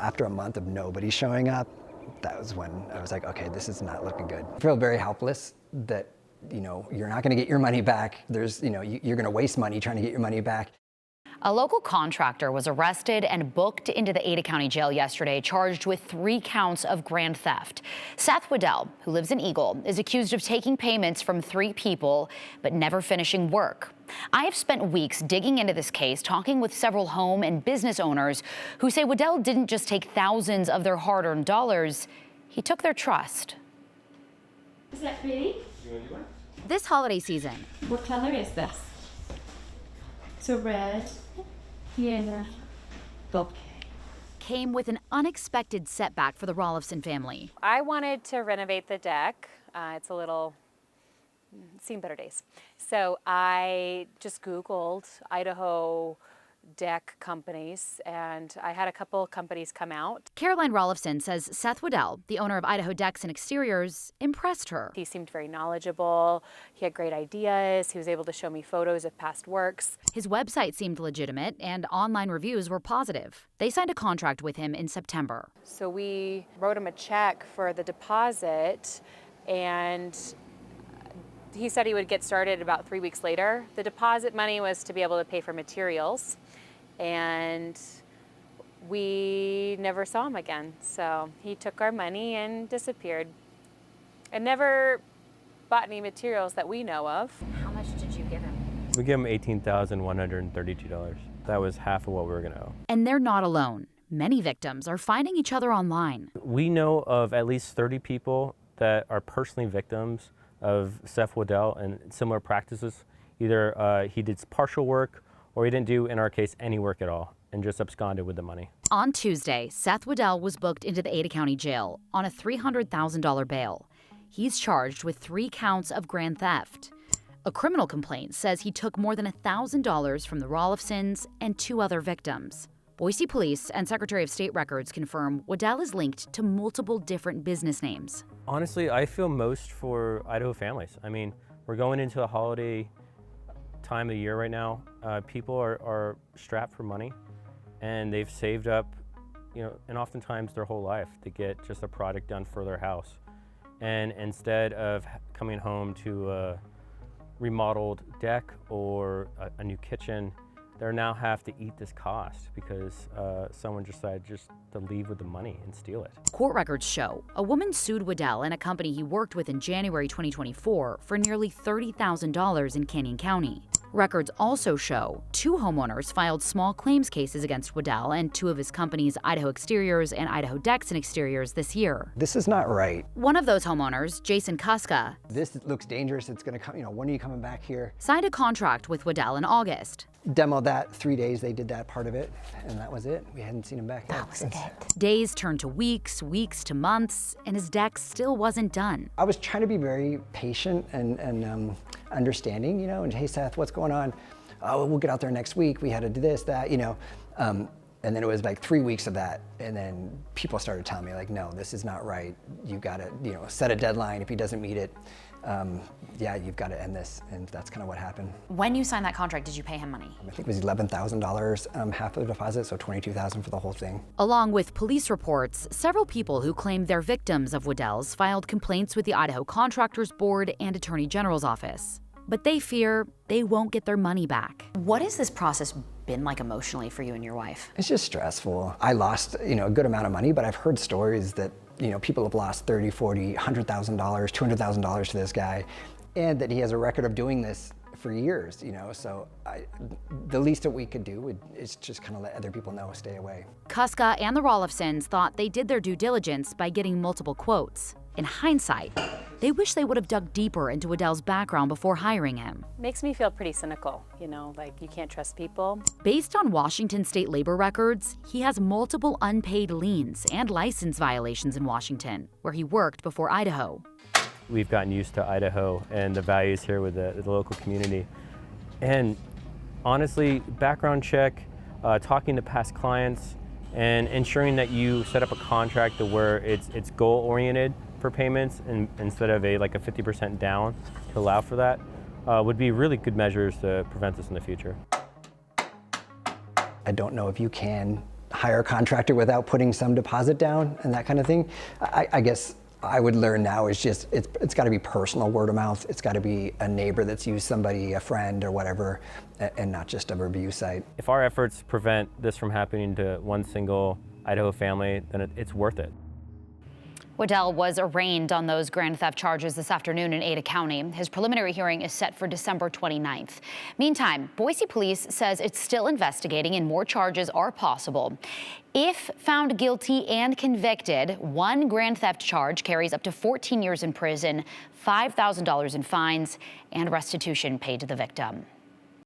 after a month of nobody showing up, that was when I was like, okay, this is not looking good. I feel very helpless that, you're not gonna get your money back. You're gonna waste money trying to get your money back. A local contractor was arrested and booked into the Ada County Jail yesterday, charged with 3 counts of grand theft. Seth Wooddell, who lives in Eagle, is accused of taking payments from 3 people, but never finishing work. I have spent weeks digging into this case, talking with several home and business owners who say Wooddell didn't just take thousands of their hard-earned dollars, he took their trust. Is that pretty? This holiday season, What color is this? So red. Yeah. Okay. came with an unexpected setback for the Rolifson family. I wanted to renovate the deck. It's a little, seen better days. So I just Googled Idaho deck companies, and I had a couple companies come out. Caroline Rolifson says Seth Wooddell, the owner of Idaho Decks Exteriors, impressed her. He seemed very knowledgeable. He had great ideas. He was able to show me photos of past works. His website seemed legitimate and online reviews were positive. They signed a contract with him in September. So we wrote him a check for the deposit, and he said he would get started about 3 weeks later. The deposit money was to be able to pay for materials, and we never saw him again. So he took our money and disappeared and never bought any materials that we know of. How much did you give him? We gave him $18,132. That was half of what we were going to owe. And they're not alone. Many victims are finding each other online. We know of at least 30 people that are personally victims of Seth Wooddell and similar practices. Either he did partial work or he didn't do, in our case, any work at all and just absconded with the money. On Tuesday, Seth Wooddell was booked into the Ada County Jail on a $300,000 bail. He's charged with 3 counts of grand theft. A criminal complaint says he took more than $1,000 from the Rolifsons and 2 other victims. Boise Police and Secretary of State records confirm Wooddell is linked to multiple different business names. Honestly, I feel most for Idaho families. I mean, we're going into a holiday time of year right now. People are strapped for money, and they've saved up, and oftentimes their whole life to get just a product done for their house. And instead of coming home to a remodeled deck or a new kitchen, they now have to eat this cost because someone decided just to leave with the money and steal it. Court records show a woman sued Wooddell and a company he worked with in January 2024 for nearly $30,000 in Canyon County. Records also show 2 homeowners filed small claims cases against Wooddell and 2 of his companies, Idaho Exteriors and Idaho Decks Exteriors, this year. This is not right. One of those homeowners, Jason Kuska, This looks dangerous. It's gonna come, when are you coming back here? signed a contract with Wooddell in August. Demoed that 3 days, they did that part of it, and that was it. We hadn't seen him back yet since. Days turned to weeks, weeks to months, and his deck still wasn't done. I was trying to be very patient and understanding, and hey Seth, what's going on? Oh, we'll get out there next week. We had to do this, that, and then it was like 3 weeks of that, and then people started telling me like, no, this is not right. You got to, set a deadline. If he doesn't meet it, yeah, you've got to end this, and that's kind of what happened. When you signed that contract, did you pay him money? I think it was $11,000 half of the deposit, so $22,000 for the whole thing. Along with police reports, several people who claimed they're victims of Wooddell's filed complaints with the Idaho Contractors Board and Attorney General's office. But they fear they won't get their money back. What has this process been like emotionally for you and your wife? It's just stressful. I lost, a good amount of money, but I've heard stories that, people have lost $30,000, $40,000, $100,000, $200,000 to this guy, and that he has a record of doing this for years, so the least that we could do is just kind of let other people know, stay away. Kuska and the Rolifsons thought they did their due diligence by getting multiple quotes. In hindsight, they wish they would have dug deeper into Wooddell's background before hiring him. Makes me feel pretty cynical, like you can't trust people. Based on Washington state labor records, he has multiple unpaid liens and license violations in Washington, where he worked before Idaho. We've gotten used to Idaho and the values here with the local community. And honestly, background check, talking to past clients, and ensuring that you set up a contract to where it's goal-oriented for payments and instead of a 50% down to allow for that would be really good measures to prevent this in the future. I don't know if you can hire a contractor without putting some deposit down and that kind of thing. I guess I would learn now is just it's got to be personal word of mouth. It's got to be a neighbor that's used somebody, a friend or whatever, and not just a review site. If our efforts prevent this from happening to one single Idaho family, then it's worth it. Wooddell was arraigned on those grand theft charges this afternoon in Ada County. His preliminary hearing is set for December 29th. Meantime, Boise police says it's still investigating and more charges are possible. If found guilty and convicted, one grand theft charge carries up to 14 years in prison, $5,000 in fines, and restitution paid to the victim.